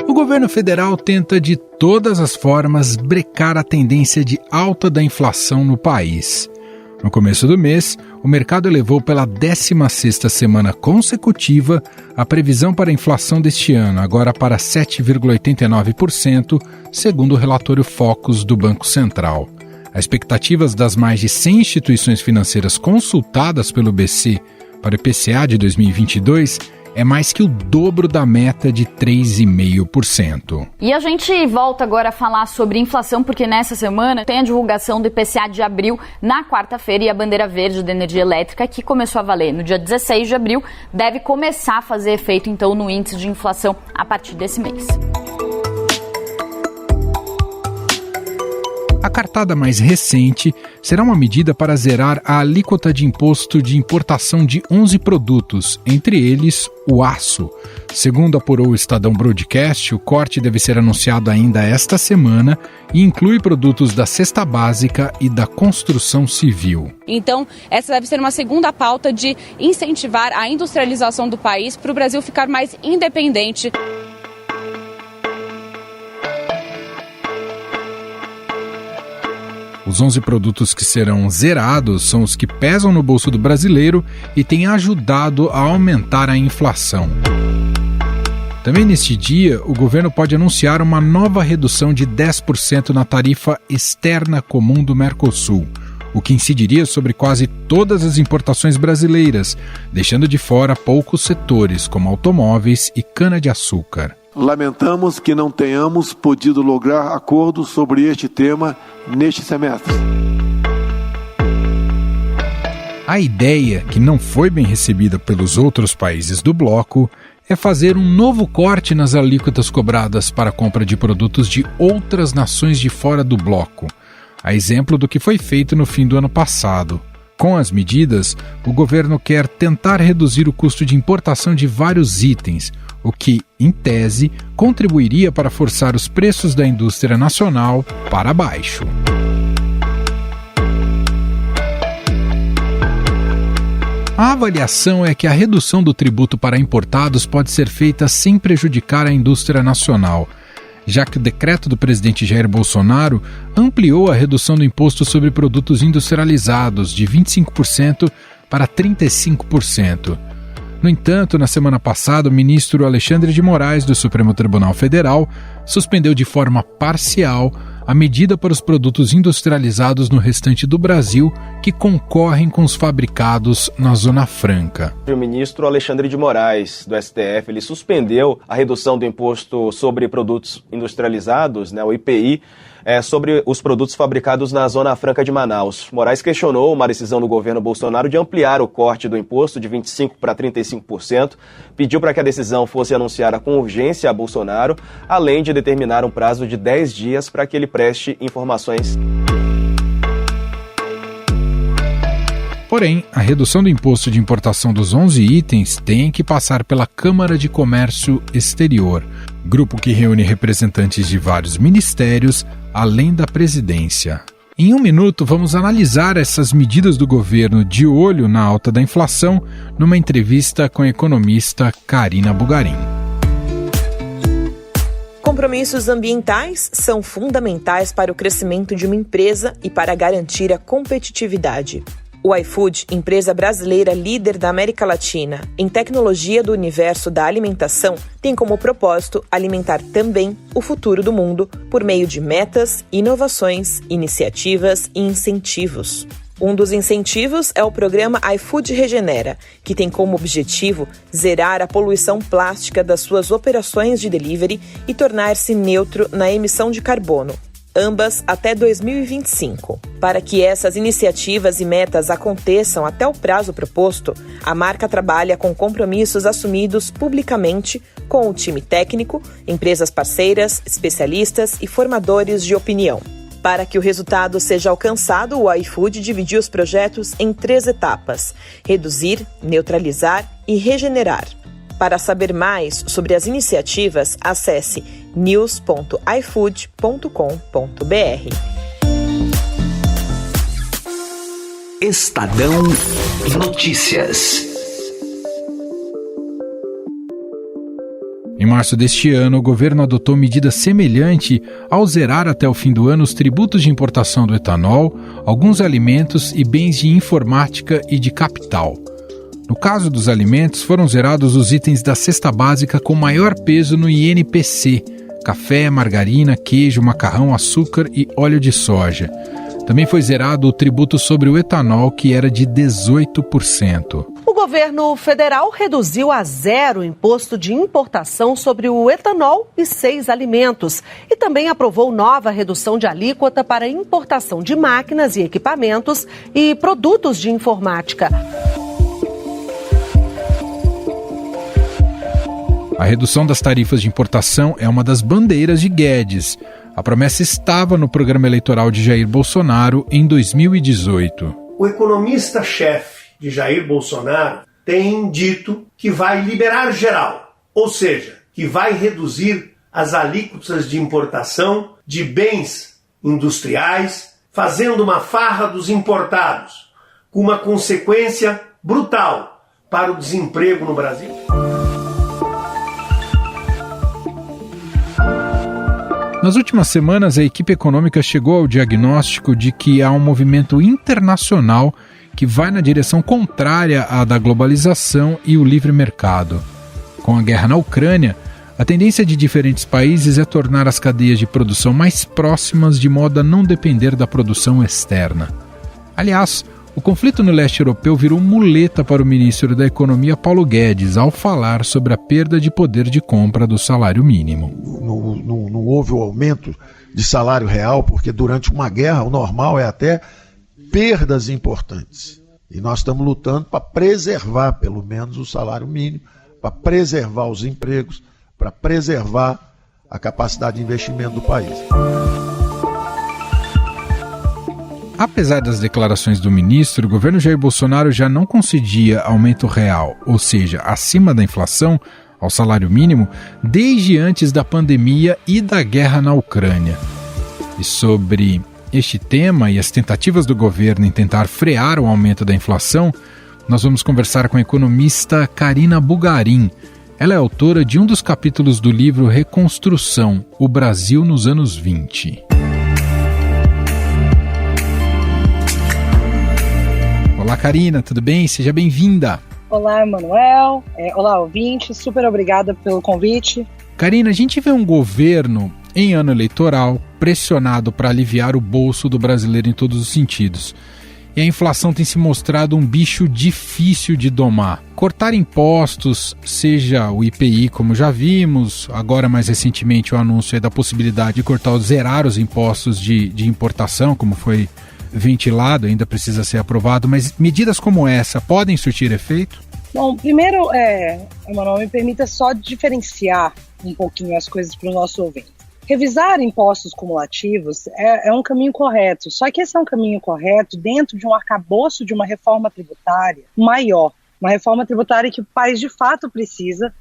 O governo federal tenta de todas as formas brecar a tendência de alta da inflação no país. No começo do mês, o mercado elevou pela 16ª semana consecutiva a previsão para a inflação deste ano, agora para 7,89%, segundo o relatório Focus do Banco Central. As expectativas das mais de 100 instituições financeiras consultadas pelo BC para o IPCA de 2022 é mais que o dobro da meta de 3,5%. E a gente volta agora a falar sobre inflação, porque nessa semana tem a divulgação do IPCA de abril na quarta-feira e a bandeira verde da energia elétrica, que começou a valer no dia 16 de abril, deve começar a fazer efeito então no índice de inflação a partir desse mês. A cartada mais recente será uma medida para zerar a alíquota de imposto de importação de 11 produtos, entre eles o aço. Segundo apurou o Estadão Broadcast, o corte deve ser anunciado ainda esta semana e inclui produtos da cesta básica e da construção civil. Então, essa deve ser uma segunda pauta de incentivar a industrialização do país para o Brasil ficar mais independente. Os 11 produtos que serão zerados são os que pesam no bolso do brasileiro e têm ajudado a aumentar a inflação. Também neste dia, o governo pode anunciar uma nova redução de 10% na tarifa externa comum do Mercosul, o que incidiria sobre quase todas as importações brasileiras, deixando de fora poucos setores, como automóveis e cana-de-açúcar. Lamentamos que não tenhamos podido lograr acordo sobre este tema neste semestre. A ideia, que não foi bem recebida pelos outros países do bloco, é fazer um novo corte nas alíquotas cobradas para a compra de produtos de outras nações de fora do bloco, a exemplo do que foi feito no fim do ano passado. Com as medidas, o governo quer tentar reduzir o custo de importação de vários itens, o que, em tese, contribuiria para forçar os preços da indústria nacional para baixo. A avaliação é que a redução do tributo para importados pode ser feita sem prejudicar a indústria nacional, já que o decreto do presidente Jair Bolsonaro ampliou a redução do imposto sobre produtos industrializados de 25% para 35%. No entanto, na semana passada, o ministro Alexandre de Moraes, do Supremo Tribunal Federal, suspendeu de forma parcial a medida para os produtos industrializados no restante do Brasil que concorrem com os fabricados na Zona Franca. O ministro Alexandre de Moraes, do STF, ele suspendeu a redução do imposto sobre produtos industrializados, o IPI, sobre os produtos fabricados na Zona Franca de Manaus. Moraes questionou uma decisão do governo Bolsonaro de ampliar o corte do imposto de 25% para 35%, pediu para que a decisão fosse anunciada com urgência a Bolsonaro, além de determinar um prazo de 10 dias para que ele preste informações. Porém, a redução do imposto de importação dos 11 itens tem que passar pela Câmara de Comércio Exterior, grupo que reúne representantes de vários ministérios, além da presidência. Em um minuto, vamos analisar essas medidas do governo de olho na alta da inflação, numa entrevista com a economista Karina Bugarin. Compromissos ambientais são fundamentais para o crescimento de uma empresa e para garantir a competitividade. O iFood, empresa brasileira líder da América Latina em tecnologia do universo da alimentação, tem como propósito alimentar também o futuro do mundo por meio de metas, inovações, iniciativas e incentivos. Um dos incentivos é o programa iFood Regenera, que tem como objetivo zerar a poluição plástica das suas operações de delivery e tornar-se neutro na emissão de carbono, ambas até 2025. Para que essas iniciativas e metas aconteçam até o prazo proposto, a marca trabalha com compromissos assumidos publicamente com o time técnico, empresas parceiras, especialistas e formadores de opinião. Para que o resultado seja alcançado, o iFood dividiu os projetos em 3 etapas: reduzir, neutralizar e regenerar. Para saber mais sobre as iniciativas, acesse news.ifood.com.br. Estadão Notícias. Em março deste ano, o governo adotou medida semelhante ao zerar até o fim do ano os tributos de importação do etanol, alguns alimentos e bens de informática e de capital. No caso dos alimentos, foram zerados os itens da cesta básica com maior peso no INPC: café, margarina, queijo, macarrão, açúcar e óleo de soja. Também foi zerado o tributo sobre o etanol, que era de 18%. O governo federal reduziu a zero o imposto de importação sobre o etanol e 6 alimentos. E também aprovou nova redução de alíquota para importação de máquinas e equipamentos e produtos de informática. A redução das tarifas de importação é uma das bandeiras de Guedes. A promessa estava no programa eleitoral de Jair Bolsonaro em 2018. O economista-chefe de Jair Bolsonaro tem dito que vai liberar geral, ou seja, que vai reduzir as alíquotas de importação de bens industriais, fazendo uma farra dos importados, com uma consequência brutal para o desemprego no Brasil. Nas últimas semanas, a equipe econômica chegou ao diagnóstico de que há um movimento internacional que vai na direção contrária à da globalização e o livre mercado. Com a guerra na Ucrânia, a tendência de diferentes países é tornar as cadeias de produção mais próximas de modo a não depender da produção externa. Aliás, o conflito no leste europeu virou muleta para o ministro da Economia, Paulo Guedes, ao falar sobre a perda de poder de compra do salário mínimo. Não houve o aumento de salário real, porque durante uma guerra o normal é até perdas importantes. E nós estamos lutando para preservar, pelo menos, o salário mínimo, para preservar os empregos, para preservar a capacidade de investimento do país. Apesar das declarações do ministro, o governo Jair Bolsonaro já não concedia aumento real, ou seja, acima da inflação, ao salário mínimo, desde antes da pandemia e da guerra na Ucrânia. E sobre este tema e as tentativas do governo em tentar frear o aumento da inflação, nós vamos conversar com a economista Carina Bugarin. Ela é autora de um dos capítulos do livro Reconstrução, o Brasil nos anos 20. Olá, Carina, tudo bem? Seja bem-vinda. Olá, Emanuel. Olá, ouvinte. Super obrigada pelo convite. Carina, a gente vê um governo em ano eleitoral pressionado para aliviar o bolso do brasileiro em todos os sentidos. E a inflação tem se mostrado um bicho difícil de domar. Cortar impostos, seja o IPI, como já vimos, agora mais recentemente o anúncio é da possibilidade de zerar os impostos de importação, como foi ventilado, ainda precisa ser aprovado, mas medidas como essa podem surtir efeito? Bom, primeiro, Emanuel, me permita só diferenciar um pouquinho as coisas para os nossos ouvintes. Revisar impostos cumulativos é um caminho correto, só que esse é um caminho correto dentro de um arcabouço de uma reforma tributária maior, uma reforma tributária que o país de fato precisa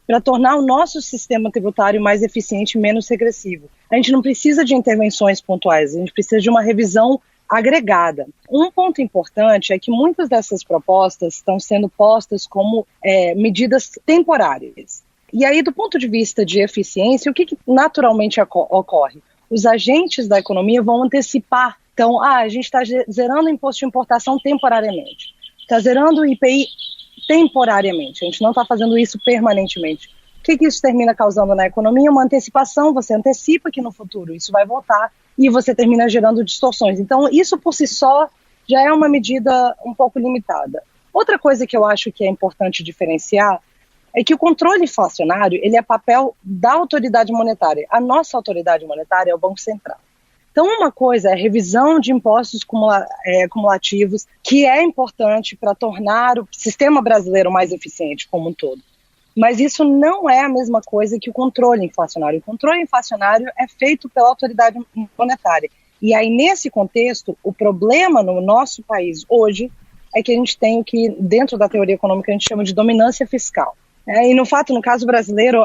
para tornar o nosso sistema tributário mais eficiente e menos regressivo. A gente não precisa de intervenções pontuais, a gente precisa de uma revisão agregada. Um ponto importante é que muitas dessas propostas estão sendo postas como medidas temporárias. E aí, do ponto de vista de eficiência, o que naturalmente ocorre? Os agentes da economia vão antecipar. Então, a gente está zerando o imposto de importação temporariamente. Está zerando o IPI temporariamente. A gente não está fazendo isso permanentemente. O que isso termina causando na economia? Uma antecipação. Você antecipa que no futuro isso vai voltar e você termina gerando distorções. Então, isso por si só já é uma medida um pouco limitada. Outra coisa que eu acho que é importante diferenciar é que o controle inflacionário, ele é papel da autoridade monetária. A nossa autoridade monetária é o Banco Central. Então, uma coisa é a revisão de impostos cumulativos, que é importante para tornar o sistema brasileiro mais eficiente como um todo. Mas isso não é a mesma coisa que o controle inflacionário. O controle inflacionário é feito pela autoridade monetária. E aí, nesse contexto, o problema no nosso país hoje é que a gente tem o que, dentro da teoria econômica, a gente chama de dominância fiscal. E, no no caso brasileiro,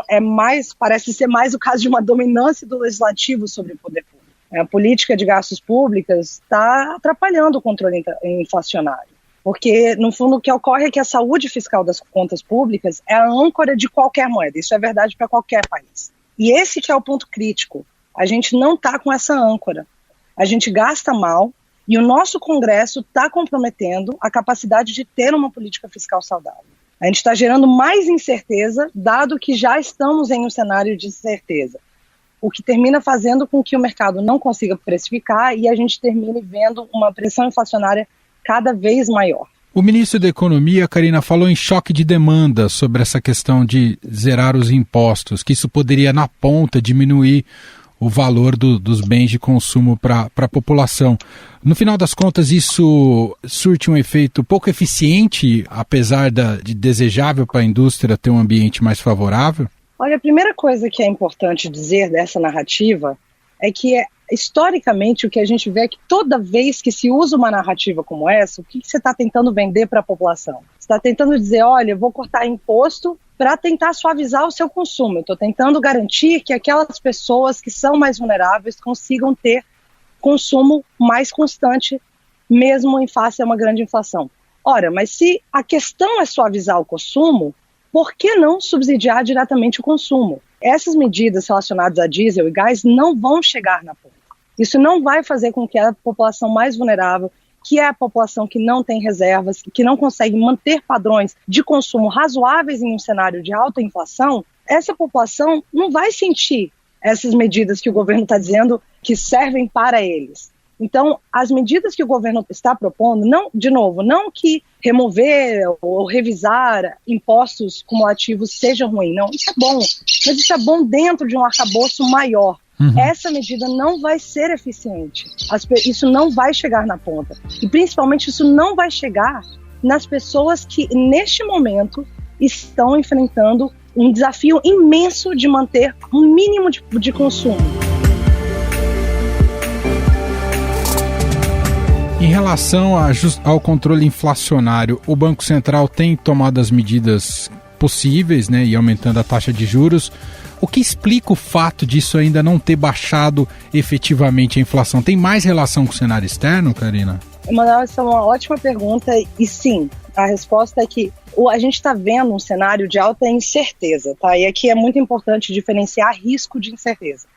parece ser mais o caso de uma dominância do legislativo sobre o poder público. A política de gastos públicos está atrapalhando o controle inflacionário. Porque, no fundo, o que ocorre é que a saúde fiscal das contas públicas é a âncora de qualquer moeda. Isso é verdade para qualquer país. E esse que é o ponto crítico. A gente não está com essa âncora. A gente gasta mal e o nosso Congresso está comprometendo a capacidade de ter uma política fiscal saudável. A gente está gerando mais incerteza, dado que já estamos em um cenário de incerteza. O que termina fazendo com que o mercado não consiga precificar e a gente termine vendo uma pressão inflacionária cada vez maior. O ministro da Economia, Karina, falou em choque de demanda sobre essa questão de zerar os impostos, que isso poderia, na ponta, diminuir o valor dos bens de consumo para a população. No final das contas, isso surte um efeito pouco eficiente, apesar de desejável para a indústria ter um ambiente mais favorável? Olha, a primeira coisa que é importante dizer dessa narrativa é que, historicamente, o que a gente vê é que toda vez que se usa uma narrativa como essa, o que você está tentando vender para a população? Você está tentando dizer, olha, eu vou cortar imposto para tentar suavizar o seu consumo. Eu estou tentando garantir que aquelas pessoas que são mais vulneráveis consigam ter consumo mais constante, mesmo em face a uma grande inflação. Ora, mas se a questão é suavizar o consumo, por que não subsidiar diretamente o consumo? Essas medidas relacionadas a diesel e gás não vão chegar na ponta. Isso não vai fazer com que a população mais vulnerável, que é a população que não tem reservas, que não consegue manter padrões de consumo razoáveis em um cenário de alta inflação, essa população não vai sentir essas medidas que o governo está dizendo que servem para eles. Então, as medidas que o governo está propondo, não que remover ou revisar impostos cumulativos seja ruim, não, isso é bom, mas isso é bom dentro de um arcabouço maior. Essa medida não vai ser eficiente, isso não vai chegar na ponta, e principalmente isso não vai chegar nas pessoas que neste momento estão enfrentando um desafio imenso de manter um mínimo de consumo. Em relação ao controle inflacionário, o Banco Central tem tomado as medidas possíveis, né, e aumentando a taxa de juros. O que explica o fato disso ainda não ter baixado efetivamente a inflação? Tem mais relação com o cenário externo, Karina? Emanuel, essa é uma ótima pergunta e sim, a resposta é que a gente está vendo um cenário de alta incerteza, tá? E aqui é muito importante diferenciar risco de incerteza.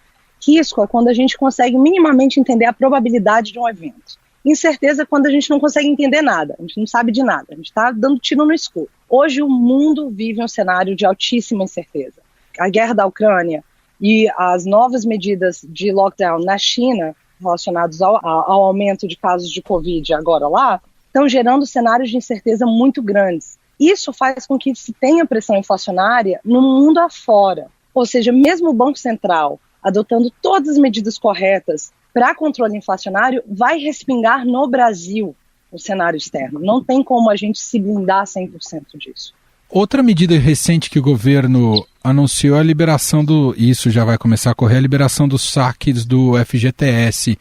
Risco é quando a gente consegue minimamente entender a probabilidade de um evento. Incerteza é quando a gente não consegue entender nada, a gente não sabe de nada, a gente está dando tiro no escuro. Hoje o mundo vive um cenário de altíssima incerteza. A guerra da Ucrânia e as novas medidas de lockdown na China, relacionados ao aumento de casos de Covid agora lá, estão gerando cenários de incerteza muito grandes. Isso faz com que se tenha pressão inflacionária no mundo afora. Ou seja, mesmo o Banco Central adotando todas as medidas corretas para controle inflacionário, vai respingar no Brasil o cenário externo. Não tem como a gente se blindar 100% disso. Outra medida recente que o governo anunciou é a liberação isso já vai começar a correr, a liberação dos saques do FGTS.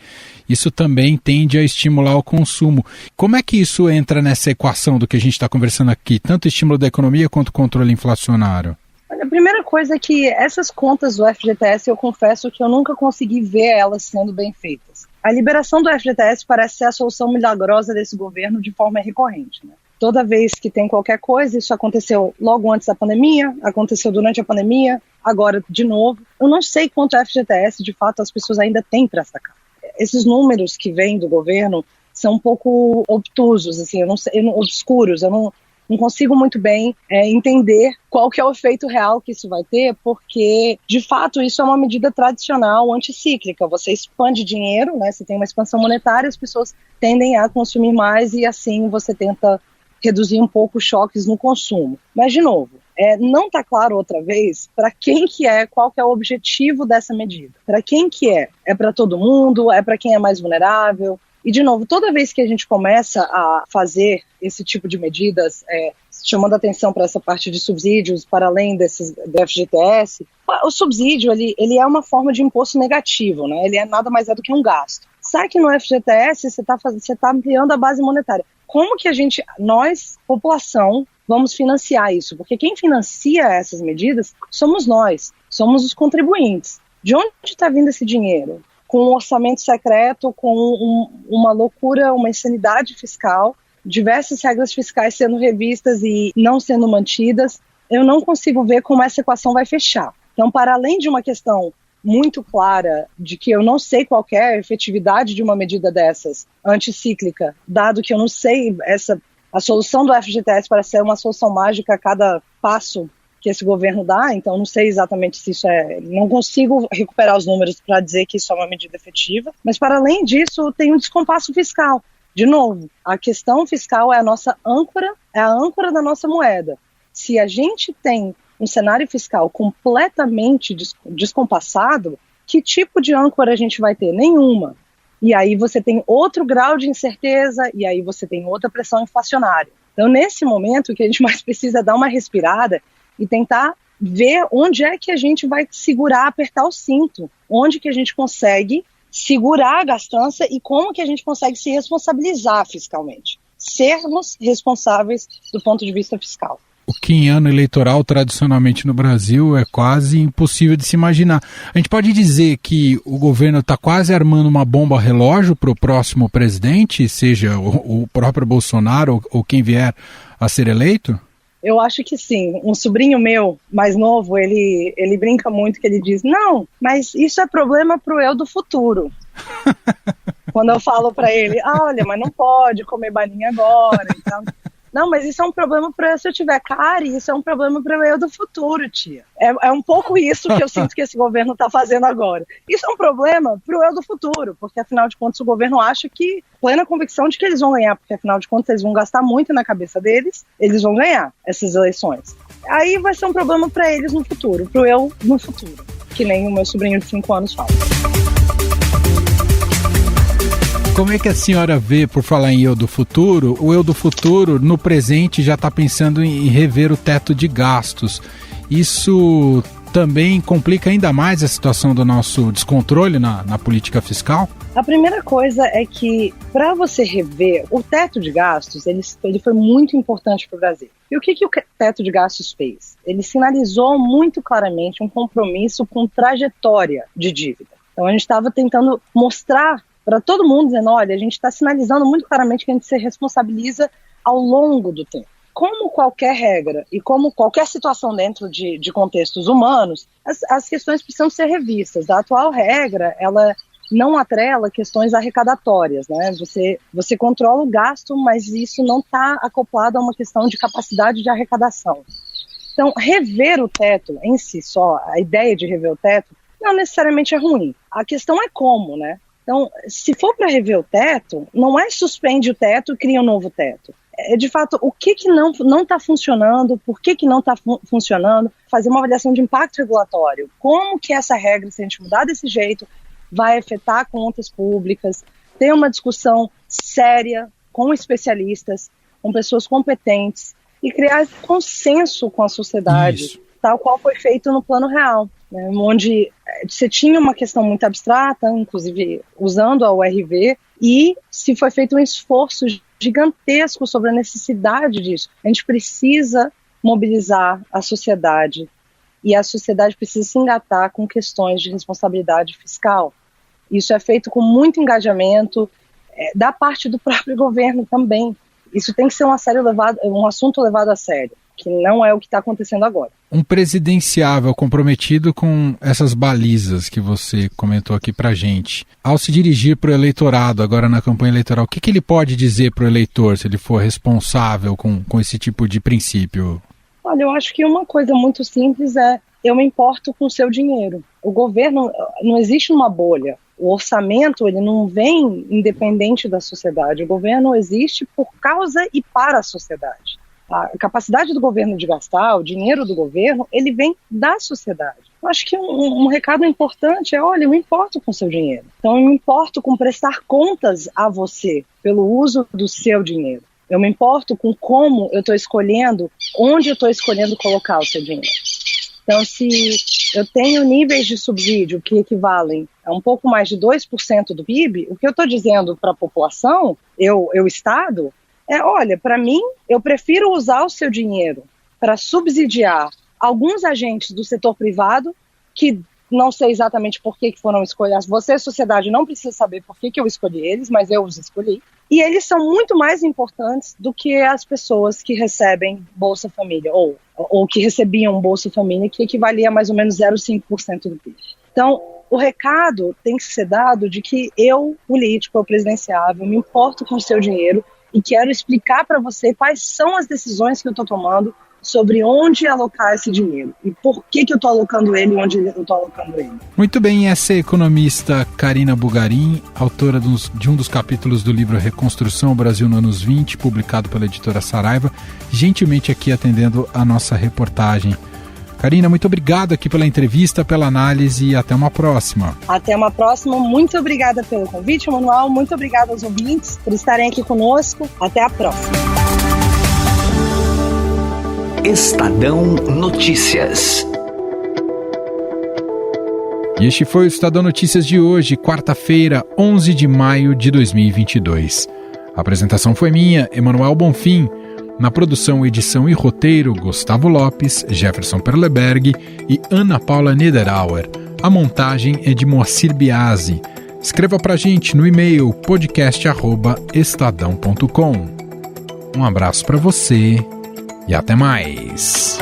Isso também tende a estimular o consumo. Como é que isso entra nessa equação do que a gente está conversando aqui, tanto estímulo da economia quanto controle inflacionário? A primeira coisa é que essas contas do FGTS, eu confesso que eu nunca consegui ver elas sendo bem feitas. A liberação do FGTS parece ser a solução milagrosa desse governo de forma recorrente, né? Toda vez que tem qualquer coisa, isso aconteceu logo antes da pandemia, aconteceu durante a pandemia, agora de novo. Eu não sei quanto FGTS, de fato, as pessoas ainda têm para sacar. Esses números que vêm do governo são um pouco obtusos, assim, obscuros, eu não consigo muito bem entender qual que é o efeito real que isso vai ter, porque, de fato, isso é uma medida tradicional anticíclica. Você expande dinheiro, né? Você tem uma expansão monetária, as pessoas tendem a consumir mais e, assim, você tenta reduzir um pouco os choques no consumo. Mas, de novo, não está claro outra vez para quem que qual que é o objetivo dessa medida. Para quem que é? É para todo mundo? É para quem é mais vulnerável? E, de novo, toda vez que a gente começa a fazer esse tipo de medidas, chamando atenção para essa parte de subsídios, para além do FGTS, o subsídio ele é uma forma de imposto negativo, né? Ele nada mais do que um gasto. Saque no FGTS, você está ampliando a base monetária. Como que nós, população, vamos financiar isso? Porque quem financia essas medidas somos nós, somos os contribuintes. De onde está vindo esse dinheiro? com um orçamento secreto, com uma loucura, uma insanidade fiscal, diversas regras fiscais sendo revistas e não sendo mantidas, eu não consigo ver como essa equação vai fechar. Então, para além de uma questão muito clara de que eu não sei qual é a efetividade de uma medida dessas, anticíclica, dado que eu não sei, a solução do FGTS parece ser uma solução mágica a cada passo que esse governo dá, então não sei exatamente se isso não consigo recuperar os números para dizer que isso é uma medida efetiva, mas para além disso tem um descompasso fiscal. De novo, a questão fiscal é a nossa âncora, é a âncora da nossa moeda. Se a gente tem um cenário fiscal completamente descompassado, que tipo de âncora a gente vai ter? Nenhuma. E aí você tem outro grau de incerteza, e aí você tem outra pressão inflacionária. Então, nesse momento, o que a gente mais precisa é dar uma respirada e tentar ver onde é que a gente vai segurar, apertar o cinto, onde que a gente consegue segurar a gastança e como que a gente consegue se responsabilizar fiscalmente. Sermos responsáveis do ponto de vista fiscal. O que em ano eleitoral, tradicionalmente no Brasil, é quase impossível de se imaginar. A gente pode dizer que o governo está quase armando uma bomba relógio para o próximo presidente, seja o próprio Bolsonaro ou quem vier a ser eleito? Eu acho que sim. Um sobrinho meu, mais novo, ele brinca muito, que ele diz, não, mas isso é problema pro eu do futuro. Quando eu falo para ele, olha, mas não pode comer balinha agora, então... Não, mas isso é um problema para se eu tiver cárie, isso é um problema para eu do futuro, tia. É um pouco isso que eu sinto que esse governo está fazendo agora. Isso é um problema para o eu do futuro, porque afinal de contas o governo acha que, plena convicção de que eles vão ganhar, porque afinal de contas eles vão gastar muito na cabeça deles, eles vão ganhar essas eleições. Aí vai ser um problema para eles no futuro, para o eu no futuro, que nem o meu sobrinho de 5 anos fala. Como é que a senhora vê, por falar em eu do futuro, o eu do futuro no presente já está pensando em rever o teto de gastos? Isso também complica ainda mais a situação do nosso descontrole na política fiscal? A primeira coisa é que, para você rever o teto de gastos, ele foi muito importante para o Brasil. E o que o teto de gastos fez? Ele sinalizou muito claramente um compromisso com trajetória de dívida. Então a gente estava tentando mostrar para todo mundo, dizendo, olha, a gente está sinalizando muito claramente que a gente se responsabiliza ao longo do tempo. Como qualquer regra e como qualquer situação dentro de contextos humanos, as questões precisam ser revistas. A atual regra, ela não atrela questões arrecadatórias, né? Você controla o gasto, mas isso não está acoplado a uma questão de capacidade de arrecadação. Então, rever o teto em si só, a ideia de rever o teto, não necessariamente é ruim. A questão é como, né? Então, se for para rever o teto, não é suspende o teto e cria um novo teto. É, de fato, o que não está funcionando, por que não está funcionando, fazer uma avaliação de impacto regulatório. Como que essa regra, se a gente mudar desse jeito, vai afetar contas públicas, ter uma discussão séria com especialistas, com pessoas competentes e criar consenso com a sociedade, Isso. tal qual foi feito no Plano Real. Né, onde você tinha uma questão muito abstrata, inclusive usando a URV, e se foi feito um esforço gigantesco sobre a necessidade disso. A gente precisa mobilizar a sociedade, e a sociedade precisa se engatar com questões de responsabilidade fiscal. Isso é feito com muito engajamento da parte do próprio governo também. Isso tem que ser um assunto levado a sério, que não é o que está acontecendo agora. Um presidenciável comprometido com essas balizas que você comentou aqui pra gente, ao se dirigir para o eleitorado agora na campanha eleitoral, o que ele pode dizer para o eleitor se ele for responsável com esse tipo de princípio? Olha, eu acho que uma coisa muito simples é, eu me importo com o seu dinheiro. O governo, não existe uma bolha. O orçamento, ele não vem independente da sociedade. O governo existe por causa e para a sociedade. A capacidade do governo de gastar, o dinheiro do governo, ele vem da sociedade. Eu acho que um recado importante é, olha, eu me importo com o seu dinheiro. Então eu me importo com prestar contas a você pelo uso do seu dinheiro. Eu me importo com como eu estou escolhendo, onde eu estou escolhendo colocar o seu dinheiro. Então se eu tenho níveis de subsídio que equivalem a um pouco mais de 2% do PIB, o que eu estou dizendo para a população, eu Estado, olha, para mim, eu prefiro usar o seu dinheiro para subsidiar alguns agentes do setor privado que não sei exatamente por que foram escolhidos. Você, sociedade, não precisa saber por que eu escolhi eles, mas eu os escolhi. E eles são muito mais importantes do que as pessoas que recebem Bolsa Família, ou que recebiam Bolsa Família, que equivalia a mais ou menos 0,5% do PIB. Então, o recado tem que ser dado de que eu, político, eu presidenciável, me importo com o seu dinheiro e quero explicar para você quais são as decisões que eu estou tomando sobre onde alocar esse dinheiro e por que eu estou alocando ele e onde eu estou alocando ele. Muito bem, essa é a economista Carina Bugarin, autora de um dos capítulos do livro Reconstrução, o Brasil nos anos 20, publicado pela editora Saraiva, gentilmente aqui atendendo a nossa reportagem. Carina, muito obrigado aqui pela entrevista, pela análise e até uma próxima. Até uma próxima. Muito obrigada pelo convite, Manuel. Muito obrigada aos ouvintes por estarem aqui conosco. Até a próxima. Estadão Notícias. E este foi o Estadão Notícias de hoje, quarta-feira, 11 de maio de 2022. A apresentação foi minha, Emanuel Bonfim. Na produção, edição e roteiro, Gustavo Lopes, Jefferson Perleberg e Ana Paula Niederauer. A montagem é de Moacir Biasi. Escreva pra gente no e-mail podcast@estadão.com. Um abraço para você e até mais.